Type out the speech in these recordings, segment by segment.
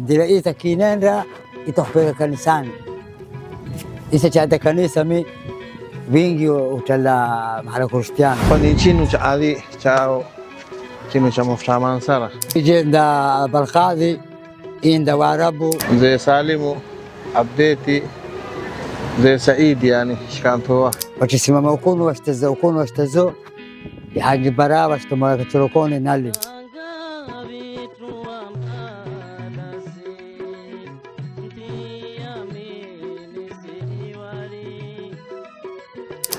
Ndilaita kinenda itakupeleka kanisani. Isa cha kanisa mi wingi utala mahala Kristiano. Kwa ni chinu cha Ali chao chinu cha Mufta Mansara. Ijenda Balqadi inda Waarabu Mzee Salimu Abdeti Mzee Saidi yani shikantoa. Wakisimama ukunu washtazo ya Haji Bara washtamoya kachorokoni nali.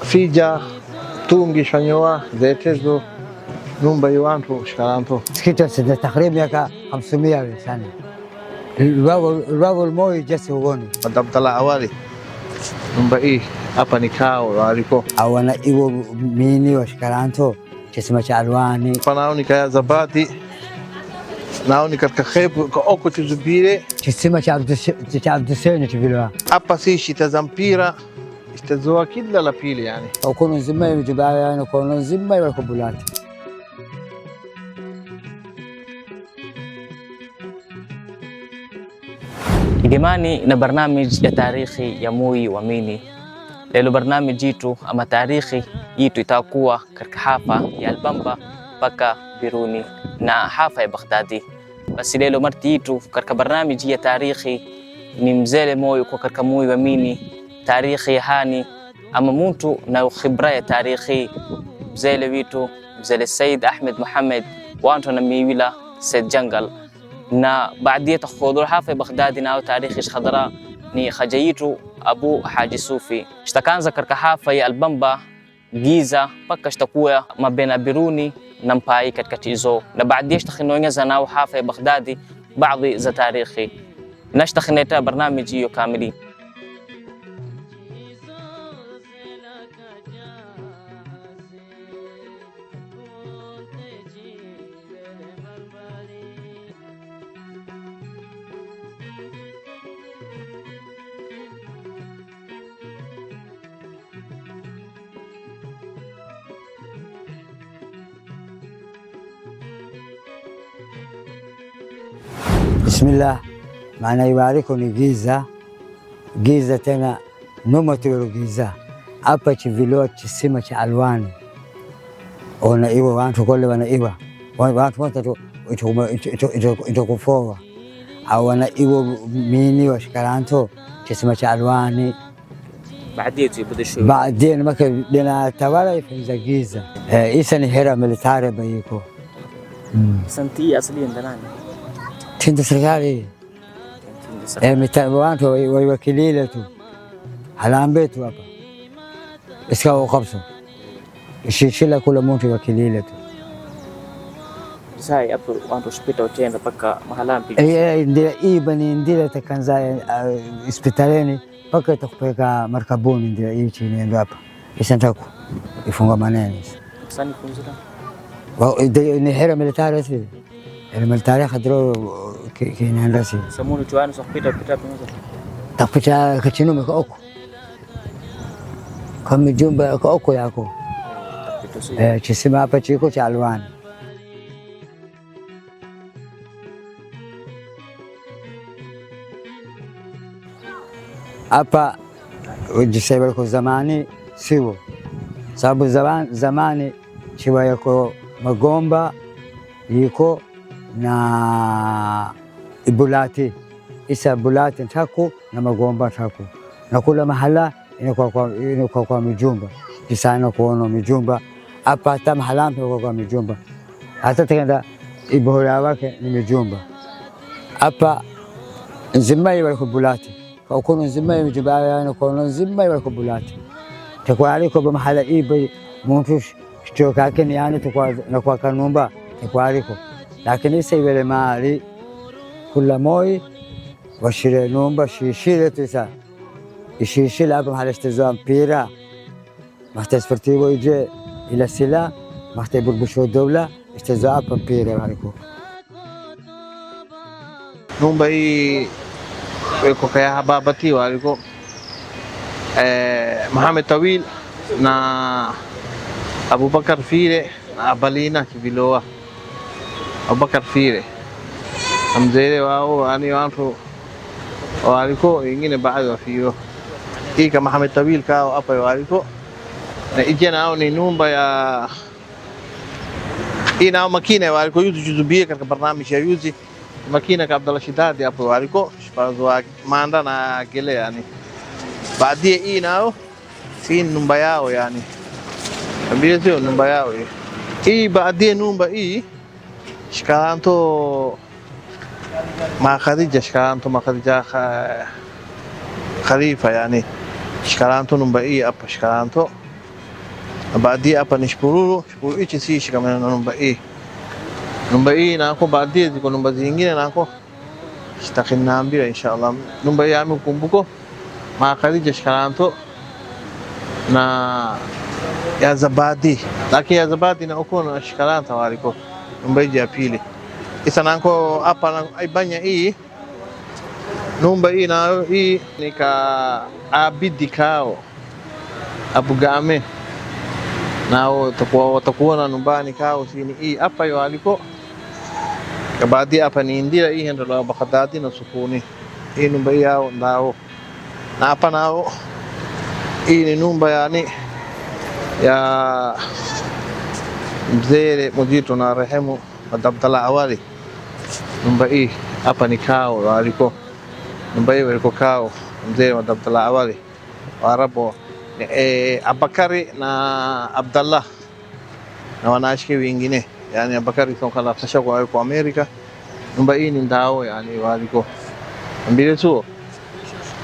Fija tungi shanyoa zetezo numba yuantu shikaranto. Sikita sida takriban yaka 500 sana. الواو الموي جسي وغوني Madabdala awali numba hii hapa ni kao waliko. Awana iwo mini wa shikaranto kisima cha alwani. Panaoni kaya zabati naoni katika khebu kwa oko tuzubire Kisima cha Abduseni tuvilwa. hapa si shita za mpira itazoa kila la pili yani. Ukunu nzima yujibaya yani ukunu nzima yuwakubulati. Igemani na barnamij ya tarikhi ya Moi Wamini. Lelo barnamij jitu ama tarikhi yitu itakuwa katika hafa ya Albamba mpaka Biruni na hafa ya Baghdadi. Basi lelo marti yitu katika barnamij ya tarikhi ni mzele Moi kwa katika Moi Wamini tarikhi hani ama muntu na khibra ya tarikhi mzele witu mzele Said Ahmed Muhammad wanto na miwila Said Jangal na baadhi تخوضوا حافة بغداد ناو تاريخ خضراء ني خجيتو أبو حاجي صوفي اشتكان ذكر كحافة يا البمبا جيزة بكا اشتكويا ما بين بيروني نمباي كتكتيزو نبعد يشتخنو ينزا ناو حافة بغدادي بعض ذا تاريخي نشتخنيتا برنامجي كاملين. بسم الله maana iwariko ni giza tena nomotiwero giza hapa chiviloa chisima cha alwani ona iwa wantu kole wana iwa wantu watatu itokufowa au wana iwa mini wa shikaranto chisima cha alwani baadaye maka dina tawala ifunza giza isa ni hera militari bayiko santi asili ndanani tinda serikali watu waiwakilile tu halambe tu hapa iskawa kabso ishishila kula mtu wakilile tu sai hapo watu hospitali utenda paka mahalambi ndila ibani ndila takanza hospitalini paka itakupeleka markabuni ndila hii chini ndio hapa isantako ifunga manene sani kunzira ni hera militari si الملتاري خدرو كي نهندسي سمونو جوانو صحبيتا بيتا بنوزا تقبتا كتشنو مكا أوكو كم جنبا أوكو ياكو تشسما أبا تشيكو تعلوان أبا وجسيبالكو زماني سيو sababu zamani chiwa yako magomba yiko na ibulati isa bulati ntaku na magomba ntaku na kula mahala inakuwa kwa mijumba kisana kuona mijumba hapa hata mahala kwa mijumba hata tekenda ibohora wake ni mijumba hapa nzimai wale bulati kwa kuno nzimai mijumba yana kwa nzimai wale bulati takwa aliko ba mahala ibe mtu shtoka yake ni yani tukwa na kwa kanumba takwa aliko lakini isa iwele mali kula moi washire numba shishire tisa ishishile hapa mahala ishtazoa mpira mahta sportivo ije ila sila mahta burbusho dawla ishtazoa hapa mpira aliko numba hii weko kaya hababati waliko Mohamed Tawil na Abubakar Fire na Abalina kiviloa Abubakar Fire mzee wao yani watu waliko wengine baadhi wafio. Hii kama Mohamed Tawil kao hapa waliko na ije nao ni nyumba ya hii nao makina waliko yuzi juzubia katika barnamiji ya yuzi makina ka Abdallah Shidadi hapo waliko shpazo manda na gele yani baadhi hii nao si nyumba yao yani ambie sio nyumba yao hii baadhi nyumba hii shikaranto ma Khadija shikaranto ma Khadija khalifa yani shikaranto nyumba hii hapa shikaranto baadhi hapa ni shukuru hichi si shikamana na nyumba hii nako baadhi ziko nyumba zingine nako shtakinaambia inshallah nyumba hii amekumbuko ma Khadija shikaranto na ya Zabadi lakini ya Zabadi na uko na shikaranta waliko nyumba hii ya pili isa nako hapa aibanya hii nyumba hii na hii nika Abidi kao Abu Game nao watakuwa na nyumbani kao sini hii hapa waliko baadhi hapa ni Indira hii ndio la Baghdadi na Sukuni hii nyumba yao nao na hapa nao hii ni nyumba yani ya mzee Mujito na rehemu Abdallah Awali nyumba hii hapa ni kao waliko nyumba hii waliko kao mzee Abdallah Awali Waarabu Abakari na Abdallah na wanashiki wengine yani Abakari kama kasha kwa Amerika nyumba hii ni ndao yani waliko mbili tu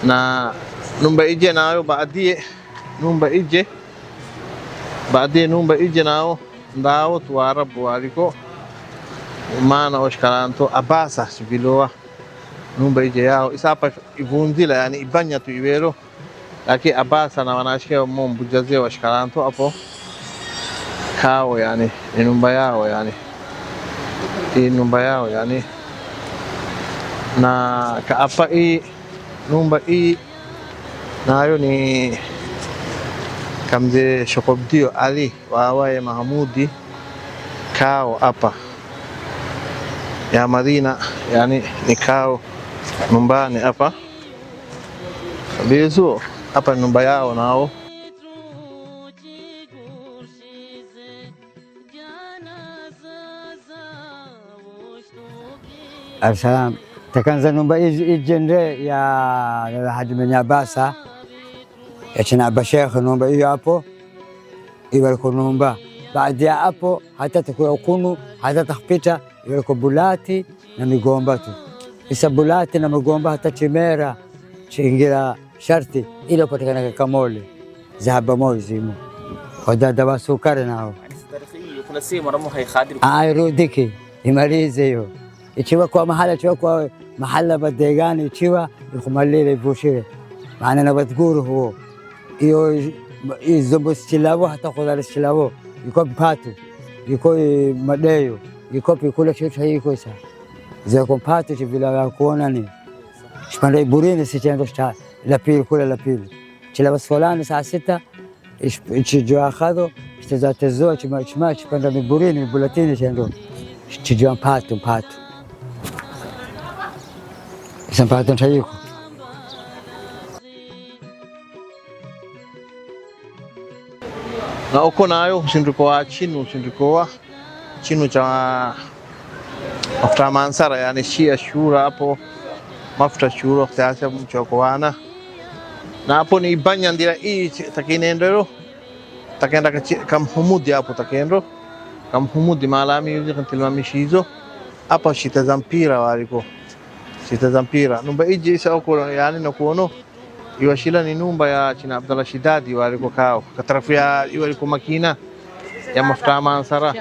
na nyumba ije nayo baadhi nyumba ije nao ndao tu Waarabu waliko maana washkaranto abasa sibiloa nyumba ije yao isapa ivunzila yani ibanya tu iwero lakini abasa na wanashika mbujazia washkaranto hapo kao yani ni nyumba yao yani hii nyumba yao yani na hapa hii nyumba hii nayo ni kamze Shokobdio Ali wawaye Mahamudi kao hapa ya Madina yani ni kao nyumbani hapa bizu hapa nyumba yao nao Alsalam takanza nyumba ijende ya Haji Menyabasa ya china Abashekh nyumba hiyo hapo iwaliko nyumba baada ya hapo hata takuwa ukunu hata takpita iwaliko bulati na migomba tu isa bulati na migomba hata chimera chingira sharti ile upatikana Kamole zahaba mozimu wadada wa sukari nao kuna sehemu ramu haikhadir rudiki imalize hiyo ikiwa kwa mahala badegani ikiwa ikumalile ivushire maana na badguru huo hiyo izombo stilavo hata kudala stilavo iko mpatu iko madeyo iko pikula kitu hiko isa za kompatu chivila kuona ni shpanda iburini sichendo sta la pili kula la pili chila basfolani saa 6 ichijua khado istazatozoa chima chipanda iburini bulatini chendo chijua mpatu sampato chayiko na uko nayo usindikoa chinu cha mafuta mansara yani shia shura hapo mafuta shura kiasi mchokoana na hapo ni banya ndira hii takinendero takenda kamhumudi hapo takendo kamhumudi malami yuzi kantilmamishizo hapo shita za mpira waliko shita za mpira nyumba ije isa uko yani nakuono iwashila ni nyumba ya china Abdallah Shidadi waliko kao katarafu ya iwaliko makina ya mafuta mansara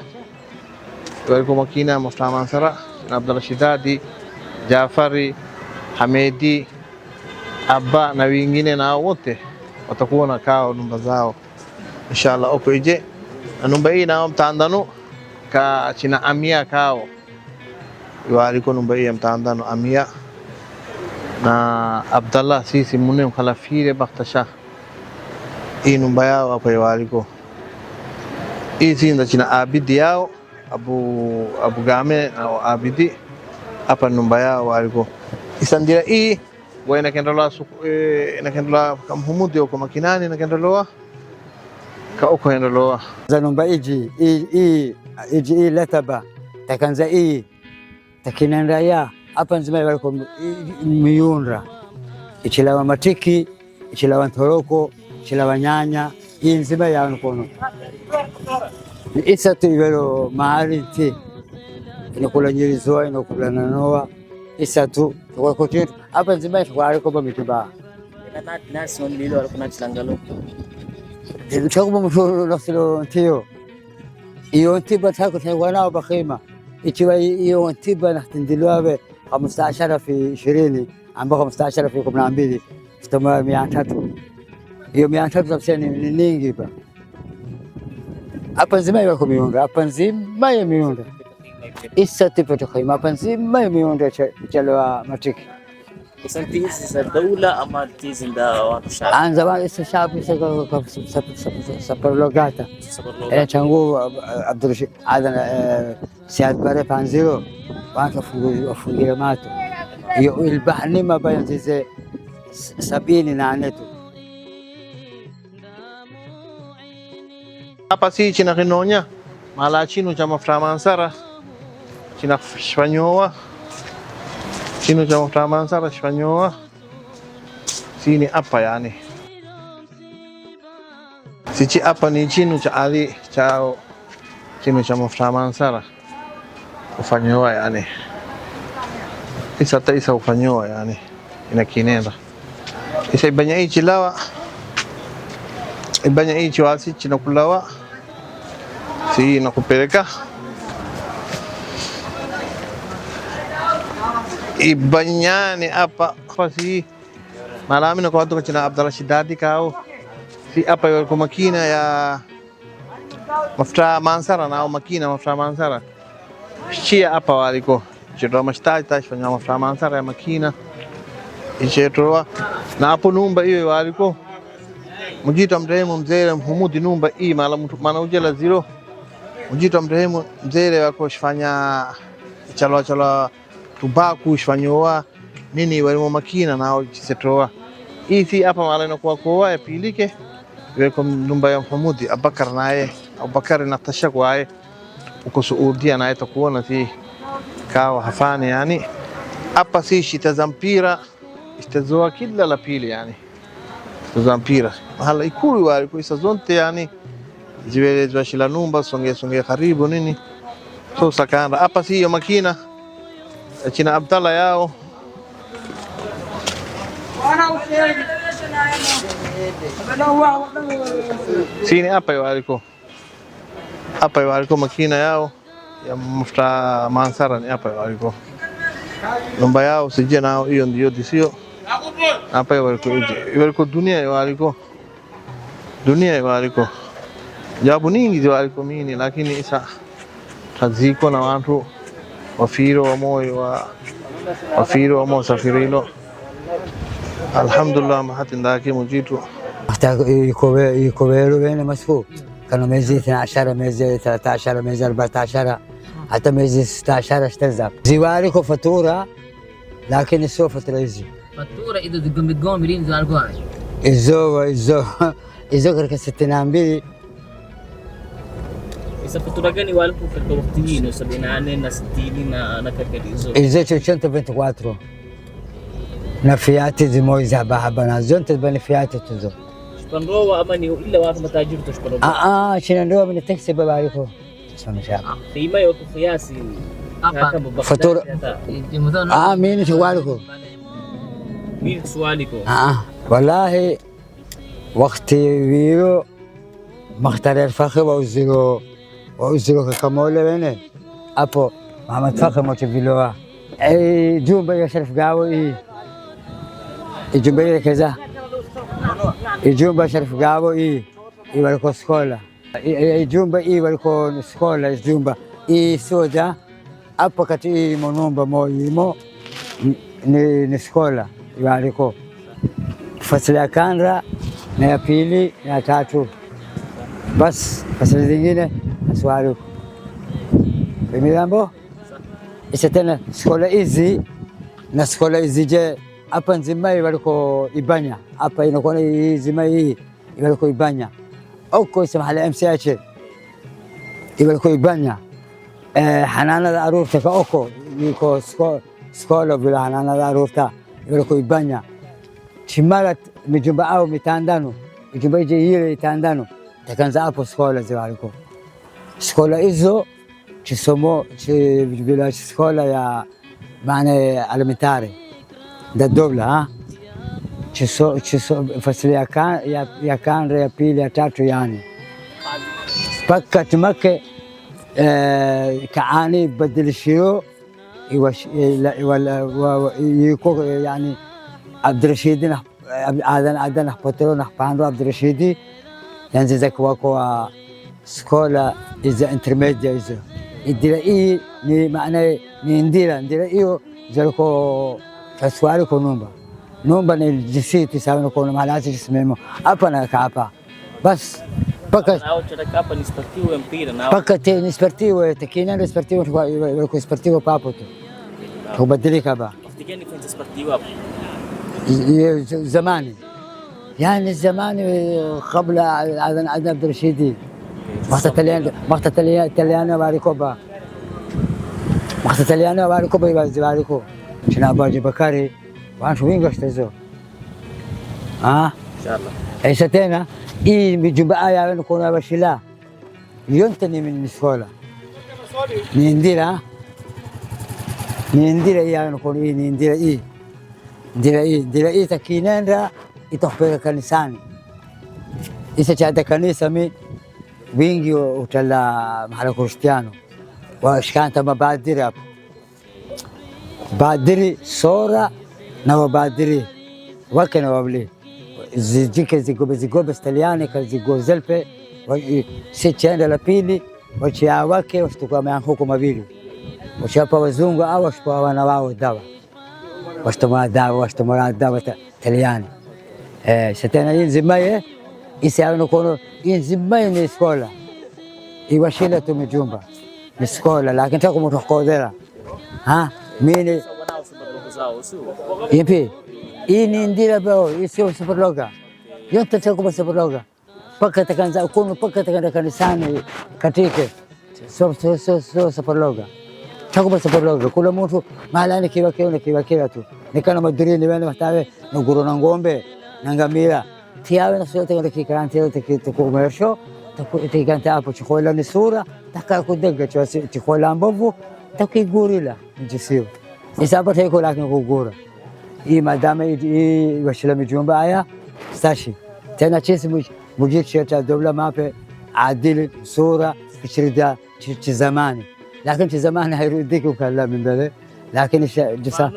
waliko makina ya mafuta mansara china Abdallah Shidadi Jafari Hamedi Abba na wengine na wote watakuwa na kao nyumba zao inshallah uko ije na nyumba hii nao mtaandano ka china Amia kao waliko nyumba hii ya mtaandano Amia na Abdallah sisi mune mkhalafire Bakhtasha hii nyumba yao hapo waliko hii si ndio china Abidi yao Abu Game na Abidi hapa nyumba yao waliko isandira hii waina kendola inakendola kamhumudi huko makinani inakendola ka uko endola za nyumba iji lataba takanza hii takinenda ya hapa nzima waliko miundra ichilawa matiki ichilawa ntoroko ichilawa nyanya hii nzima ya mkono isa tu ibero mahali ti inakula nyirizoa inakula nanoa isa tu kwa kote hapa nzima kwa aliko ba mitiba na nasi ndio walikuwa changalo chakuma mshoro nasilo ntio iyo ntiba tako taywana bakhima ikiwa iyo ntiba nahtindilwabe 15 fi 20 ambao 15 fi 12 kama 300 hiyo 350 ni nyingi ba hapa nzima yako miunda hapa nzima ya miunda isa tipo takima hapa nzima ya miunda chalewa matiki santizi za dawla ama tizi za watu shaba anza wale shabu saparlogata changu Abdurrashid adana Siad Bare Panziro watu wafungia mato hiyo ilbahni mabayanzize 78 tu hapa si china kinonya mala chino cha mafuta mansara china shfanyoa chino cha mafuta mansara shfanyoa sini hapa yani sichi hapa ni chino cha ali chao chino cha mafuta mansara ufanyoa yani isa taisa ufanyoa yani inakinenda isa ibanya hii chilawa ibanya hii chiwasi chinakulawa si nakupeleka ibanyani hapa si malami na kwa watu kachina Abdurrashid Dadi kao si hapa yuko makina ya mafuta mansara na makina mafuta mansara shia hapa waliko chitoa mashtaki tashfanya mafuta mansara ya makina ichetoa na hapo numba hiyo waliko mjito mrehemu mzee Mhumudi numba hii maana ujela zero mjito mrehemu mzee wako shfanya chalwa tubaku shfanyoa nini walimo makina nao chisetoa hii si hapa maana inakuwa kwa yapilike weko numba ya Mhumudi Abubakar naye Abubakar natasha kwaye uko Saudia naye takuona si kawa hafani yani hapa si shita mpira itazoa kila la pili yani za mpira hala ikulu waliko isa zonte yani ziwele zwashila numba songe karibu nini so sakanda hapa si hiyo makina china Abdalla yao sini hapa waliko makina yao ya mafuta mansara ni hapa waliko numba yao sije nao hiyo ndio disio hapa waliko dunia waliko jabu nyingi waliko mini lakini isa taziko na watu wafiro wa moyo safirilo alhamdulillah mahati ndaki mujitu hata iko wero bene masku kana miezi 12 miezi 13 miezi 14 hata miezi 16 اشتزق زواري كو فاتوره لكن السوق فاتوره fatura ido digomigom milini za alikuwa izo katika 62 isa fatura gani walipo katika wakati hino 78 na 60 na katika izo 124 na fiati zimoja za bahaba zonte bani fiati tuzo shpanroa ama ni ila watu matajiri toshpanroa shina ndoa mimi taxi baba aliko samsha ima yo kiasi hapa fatura mimi shwaliko مين سؤالكم؟ والله وقت ويرو مختار الفخر وزيرو كمولة بينه أبو محمد فخر موتيفيلوا أي جنبه يشرف قاوي جنبه كذا جنبه شرف قاوي يبالكو سكولا جنبه يبالكو سكولا جنبه سودا أبو كتي منومba moyimo ni scola waliko fasili ya kwanza na ya pili na ya tatu bas fasili zingine aswali. Mimi jambo Isa tena skola hizi na skola hizi je hapa Nzimai waliko Ibanya, hapa inakuwa hii Nzimai hii waliko Ibanya huko isema hala MCH waliko Ibanya. Hanana Arurta ka huko niko skola bila Hanana Arurta waliko Ibanya. Chimala mijumba au mitandano mijumba je hile mitandano takanza hapo skola ziwaliko. Skola hizo chisomo bila skola ya maana elementari da dola chiso fasili ya kanda ya pili ya tatu yani paka tumake kaani badilishio yuko yani Abdurrashidi na adan hapotelo na pando Abdurrashidi yanzi zakwa kwa skola iza intermedia izo idira hii ni maana ni ndira hiyo zalikuwa taswari kwa numba ni jisiti sawa kwa malazi jisimemo hapa na hapa bas paka hapa ni sportivo mpira na paka ni sportivo tekina sportivo kwa sportivo papo tu kubadilika ba tigani kwa sportivo hapo zamani يعني زمان قبل عدن عبد الرشيدي وقت تليانا باريكوبا وقت تليانا باريكوبا يبغى باريكو شنا باجي بكاري وان شو وين قشتزو ان شاء الله ايش تينا اي بجبا يا نكون بشلا ينتني من السكولا ننديرا يا نكون ننديرا تكينان itokpeka kanisani isa chada kanisa mi wingi utala mahala Kristiano washikanta mabadiri hapo badiri sora na wabadiri wake na wabli zijike zigobe staliane kazigo zelpe si chenda la pili wachia wake washtukua huko mabili wachapa wazungu au washpa wana wao dawa washtomara dawa taliani ستنا ينزمايه يسألون كونوا ينزمايه نسكولا يوشيله تمجومبا نسكولا لكن تكون متقودرة ها مين يبي إني ندير باو يسوي سوبرلوجا يوم تتكلم سوبرلوجا بكرة كان زاكون بكرة كان لساني كتيكه سوبرلوجا تكلم سوبرلوجا كل موتو ما لاني كيوا تو نكنا مدرين لبنا محتاج نقولون نقومبه nangamira tiawe na sote ngale kikante yote kitukomesho tikante hapo chikola ni sura taka kudega chikola mbovu takigurila njisio isaba taiko lakini kugura hii madama hii washila mijumba haya sashi tena chesi mujitshi cha dola mape adili sura kishirida zamani lakini zamani hairudiki ukala mbele lakini jisa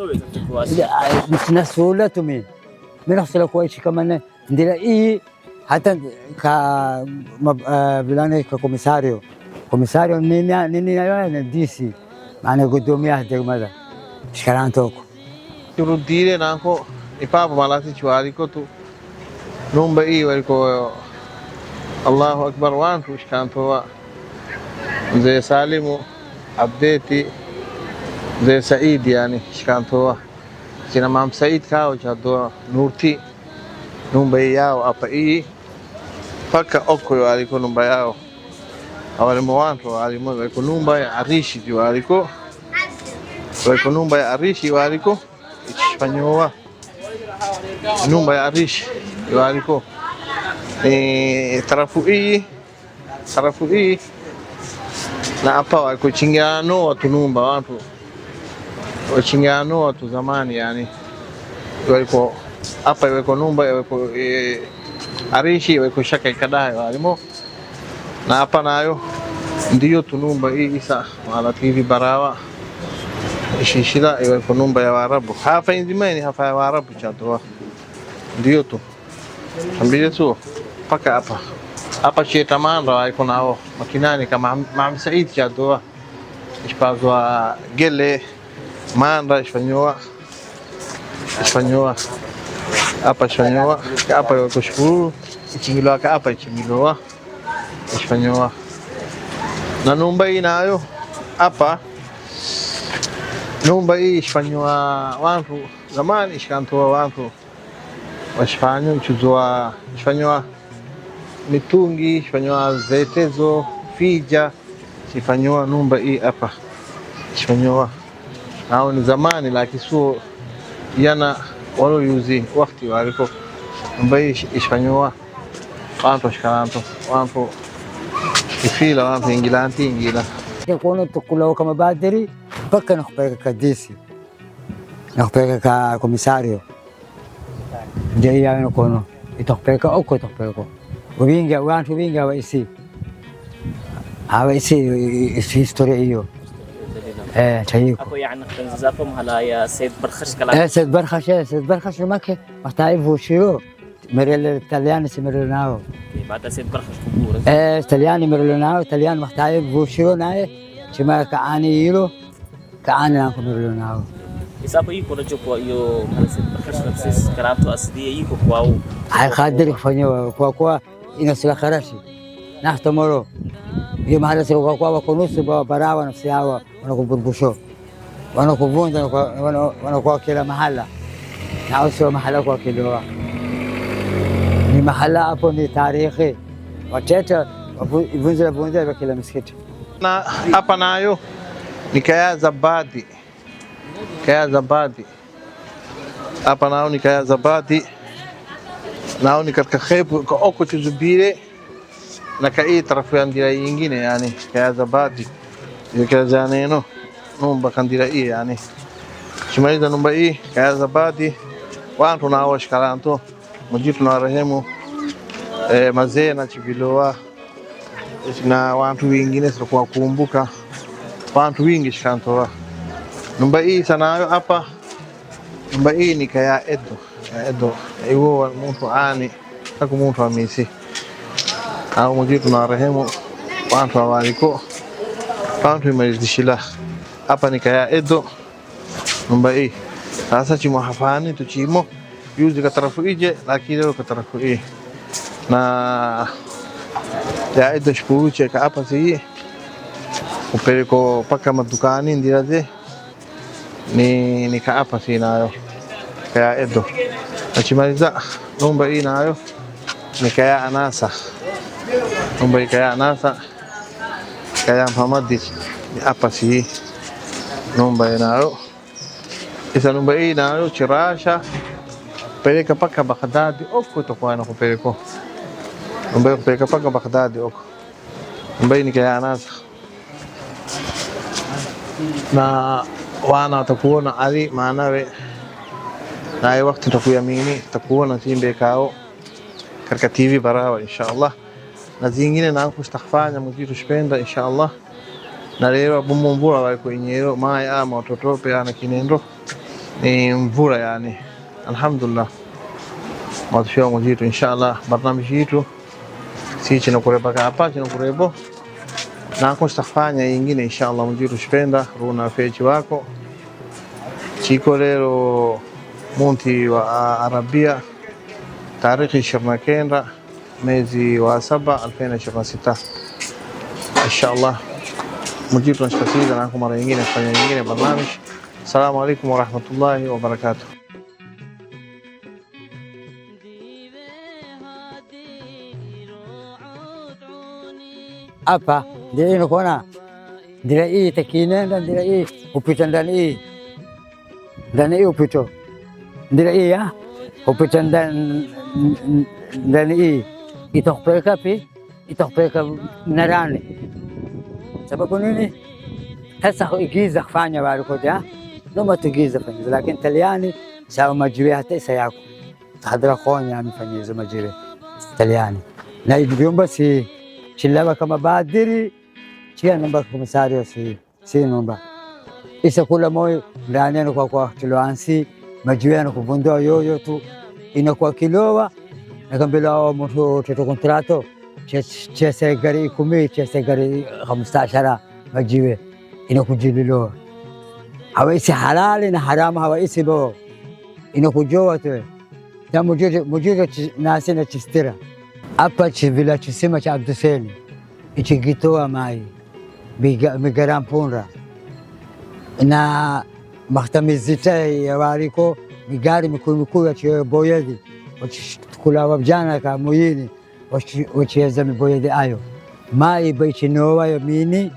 msina sura tumi من أصله كويس كمان ندير إيه حتى بلانه ككوميساريو نيني ديسي معنا قدومي أهدي ماذا شكرا توكو يرديله نانكو إباب مالاتي شواريكو تو نوم بإيه وريكو الله أكبر وان توش كان توا زي سالمو عبدتي زي سعيد يعني شكان توا kina Mam Said kao chado nurti numba yao hapa hii paka oko waliko numba yao awale mwanzo walimo waliko numba ya Arishi waliko numba ya Arishi waliko Ispanyola numba ya Arishi waliko tarafu hii na hapa waliko chingano watu numba watu wachingano watu zamani yani walikuwa hapa iweko numba iweko Arishi iweko shaka ikadai walimo na hapa nayo ndio tunumba hii isa wala TV Barawa ishishila iweko numba ya Waarabu hapa Nzimani hapa ya Waarabu chatoa ndio tu ambile tu paka hapa chetamanda iko nao makinani kama Mam Said chatoa ishpazwa gele manda Espanyola hapa Espanyola hapa kushukuru ichingilo hapa ichingilo Espanyola na numba hii nayo hapa Nyumba hii ishifanywa wantu zamani, ishikantoa wantu washifanywa mchuzo, ishifanywa mitungi, ishifanywa zetezo fija, ishifanywa nyumba hii hapa ishifanywa nao ni zamani, lakini sio yana walo yuzi wakati waliko. Nyumba hii ishifanywa wantu washikaranto, wantu ifila, wantu ingila kuona tukula kama badiri mpaka nakupeleka kadisi, nakupeleka ka komisario ndio hiyo kono itakupeleka huko, itakupeleka wingi watu wingi hawaisi historia hiyo تهيكو أكو يعني تنزافهم هلا يا سيد برخش كلام سيد برخش مكة محتاج شيو مريل الإيطاليان سمرلناو بعد سيد برخش كبور إيطاليان مرلناو إيطاليان محتاج شيو ناي شما كأني يلو كأني ناكو مرلناو يسافو يكو رجوكو يو هلا سيد برخش نفسيس كرامتو أسدية يكو كواو هاي خادر فنيو كوا إنه سلا خراشي نحتمرو يوم هذا سلوك كوا وكنوس براوا نفسي هوا wanakuburbusho, wanakuvunja, wanakuwa kila mahala, na sio mahala kwa kidoa, ni mahala hapo, ni tarehe wateta vunja kila msikiti. Na hapa nayo ni Kaya Zabadi, Kaya Zabadi hapa nao ni Kaya Zabadi, nao ni katika khebu kwa oko chuzubire na kai tarafu ya ndira nyingine, yani Kaya Zabadi kila janeno numba kandira hii, yani shimaliza numba hii Kaya Zabadi wantu nao washikaranto mujitu na rehemu mazee na chiviloa na wantu wengine sio kumbuka wantu wingi shikantoa. Numba hii sanayo hapa, numba hii ni Kaya Edo iwo mtu ani taku mtu amisi au mujitu na rehemu wantu waliko wantu imalizishila. Hapa ni Kaya Edo numba hii. Sasa chimo hafani tuchimo yuzi katarafu ije lakini leo katarafu hii na ya Edo shpuruche ka hapa si upeleko paka madukani ndiraze ni ka hapa si nayo Kaya Edo. Nachimaliza numba hii nayo ni Kaya Anasa, numba hii Kaya Anasa Kaya Muhammadi ni hapa si numba nayo. Isa numba hii nayo Chirasha peleka paka Baghdadi oko tokuwa na kupeleko numba kupeleka paka Baghdadi oko. Numba hii ni Kaya Anasa na wana watakuona ali maanawe na hii wakati takuyamini takuona timbe kao katika TV Barawa inshallah, na zingine na kustafanya mjitu shpenda inshallah. Na leo mvura wako inyero mai ama watoto peana kinendo ni mvura, yani alhamdulillah matokeo mjitu inshallah. Barnamiji yetu si chino kureba hapa chino kurebo na kustafanya nyingine inshallah mjitu shpenda runa fechi wako chiko leo munti wa Arabia tarehe 29 mwezi wa 7 2026 inshallah. Mujitu nashukuru na kwa mara nyingine fanya nyingine barnamiji. Assalamu alaykum wa rahmatullahi wa barakatuh. Hapa ndio unaona ndio hii takinenda, ndio hii upita ndani hii upito ndio hii upita ndani hii itakupeleka pi itakupeleka Narani. Sababu nini? Sasa igiza kufanya barikoja ndio tugiza fanya, lakini Italiani sawa majiwe hata isa yako tahadhara konya amefanyia majiwe Italiani na vyombo si chilawa kama badiri chia namba komisario si namba isa kula moyo ndani kwa kiloansi majiwe na kuvundoa yoyo tu inakuwa kilowa na kambila mtu toto kontrato chese gari 10 chese gari 15 majiwe inakujililoa hawaisi halali na haramu hawaisi bo inakujoa tu na mujiro nasi na chistira hapa chivila chisima cha Abduseli ichigitoa mai migarampunra na makhtamizita ya wariko migari mikuu ya chiboyedi kula wabjana ka muyini wachieza miboyedi ayo mai baichinowa ya mini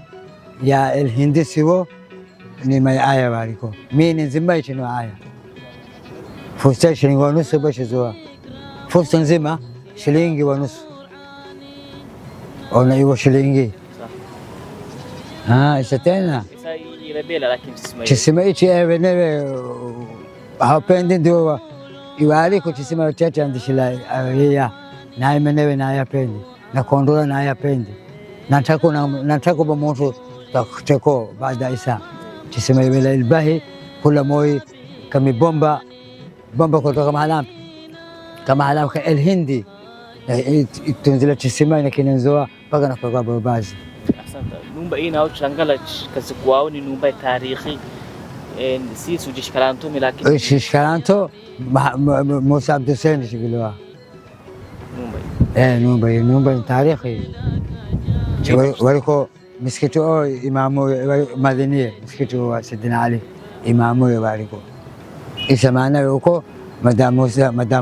ya el hindi siwo ni mai aya wariko mini nzima ichino aya fusta shilingi wa nusu bashizoa fusta nzima shilingi wa nusu ona iwo shilingi isa tena rebela lakini chisima ichi ewenewe hapendi ndio iwaliko chisima chache andishila ya na imenewe na yapendi na kondola na yapendi natako ba moto takuteko baada isa chisima iwela ilbahi kula moi kami bomba kutoka kama halam ka el hindi tunzila chisima inakinenzoa mpaka na kwa babazi. Asante. Numba hii nao changala kazi kwao ni numba ya tarikhi si sujishkaranto milaki shishkaranto Musa Abdul Hussein shibilwa numba ni tarikhi waliko miskiti o imamu madiniye miskiti wa Sidina Ali imamu waliko isa maana huko Madam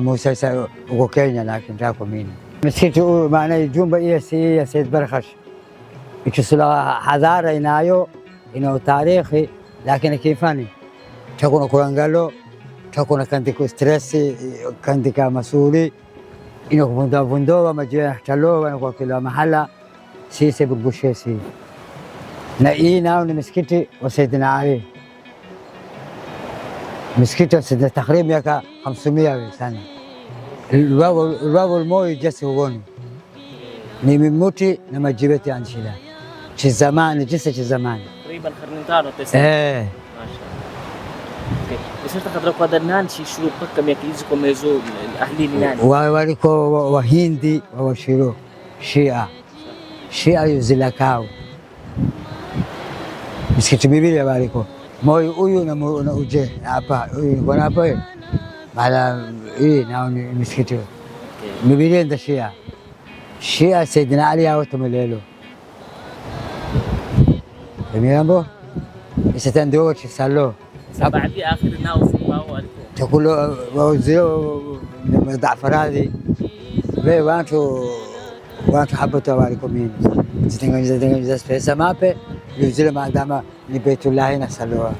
Musa sa uko Kenya lakini tako mimi miskiti maana jumba ile si ya Said Barkhash ikisula hadhara inayo tarikhi lakini kifani takuna kurangalo takuna kandiko stress kandika masuli inakuvunda vundoa majua taloa na kwa kila mahala sisi burbushesi na hii nao ni misikiti wa Saidina Ali misikiti wa Saidina takriban yaka 500 sana الباب الموي جس هوني ni mimuti na majibeti anshila chizamani jisa chizamani تقريبا قرن تانو تسع اوكي بس انت قدرك هذا نانشي شروق كم يكيز كوميزو الاهلين ناني waliko wahindi wawashiro shia yuzilakao misikiti miwili waliko moyo huyu na uje hapa huyu bwana hapa mala hii nao ni misikiti miwili ndio Shia Saidina Ali hao tumelelo. Demiambo isitandio chisalo. Baadhi akhir nao sibao aliko. Tukulo wauzio madafaradi. Wewe watu hapo waliko mimi. Zitengeneza pesa mape yuzile maadama ni Baitullah na Saloa.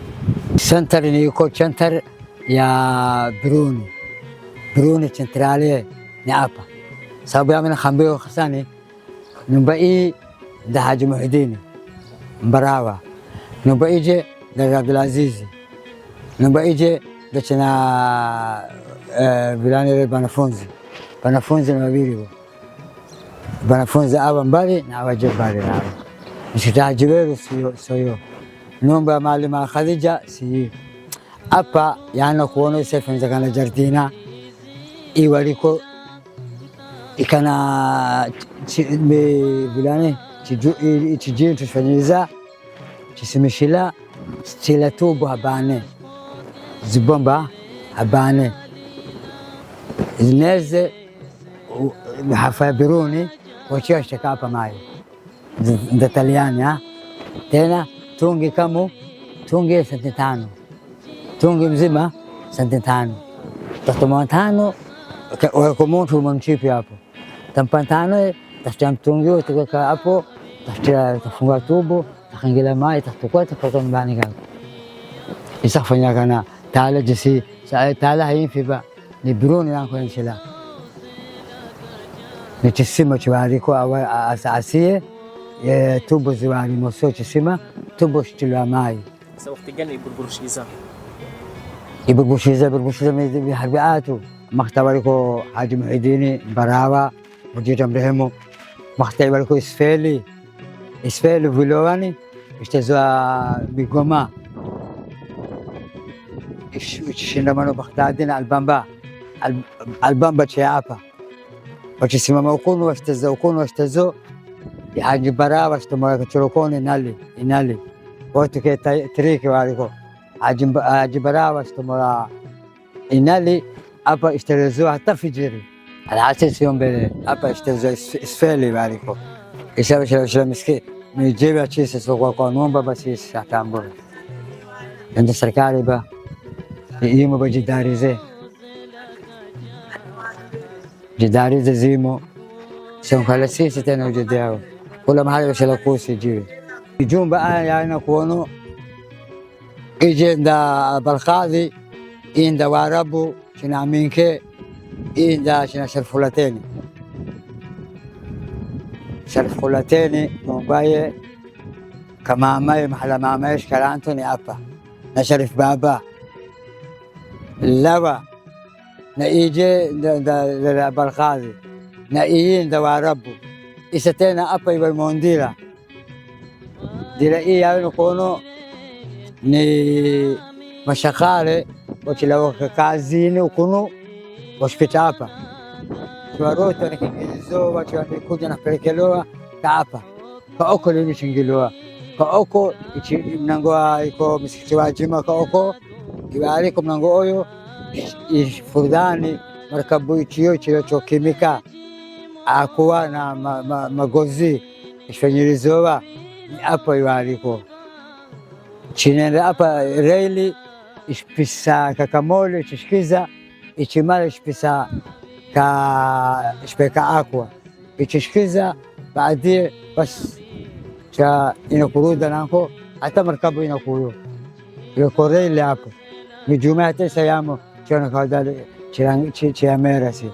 Center ni yuko center ya Bruni centrale ni hapa. Sababu ya khambio khasani nyumba hii da Haji Muhyiddin Mbarawa nyumba ije da Abdulaziz nyumba ije da chana vilani banafunzi na mabiri banafunzi aba mbali na wajibali nao mshitaji wewe sio nyumba Malima Khadija si hapa yana kuona sefa kana jardina iwaliko ikana vilane chijini tufanyiza chisimishila stila tubu habane zibomba habane zineze hafa Biruni wachia shaka hapa mai nda Italiani tena tungi kamu tungi senti 5 tungi mzima senti 5 tatuma 5 wako mtu mchipi hapo tampantano tashtia mtungi utoka hapo tafungua tubo takangira mai tatukua kwa mbani kaka isafanya kana taala jisi taala hainfiba ni Biruni yangu inshila ni chisima chwari kwa asasie tubo ziwani moso chisima tubo shtilwa mai sasa wakati gani iburburshiza mi harbiatu maktabariko Haji Muhyiddin Mbarawa mujita mrehemu maktabariko Isfeli vilowani ishtazwa Bigoma ishindamano Baghdadina albamba cha hapa wachisimama ukunu washtazo ya Haji Mbarawa ishtamwa chorokoni inali watu ke triki waliko Haji Mbarawa ishtamwa inali hapa ishtelezwa hata fijiri alhasisi yombele hapa ishtelezwa Isfeli waliko isha miski mijibu chisi kwa nyumba basi satambura عند serikali ba imo ba jidarize zimo sio kala sisi tena ujudi yao kula mahali washala kusi jiwe jumba aya na kuono ijenda balqadi inda warabu shina minke inda shina sharfulateni mbaye kama mai mahala mama ish karantoni hapa na Sharif baba lawa na ije da balqadi na inda warabu isa tena hapa iwa mondira dira iya nukono ni mashakale wakilawa kazini ukunu hospita hapa kiwaroto nikingilizo wakiwamekuja napelekelewa hapa kaoko lini shingiloa kaoko mnango iko misikiti wa jima kaoko iwaliko mnango oyo furdani markabu ichiyo chokimika akuwa na magozi ishfanyirizowa ni hapa iwaliko chinenda hapa reli ishpisa kakamole chishkiza ichimala ishpisa ka ishpeka akwa ichishkiza baadie bas cha inakuruda nako hata markabu inakuru yuko reli hapo ni Jumaa tisa yamo chana kadale chiramera si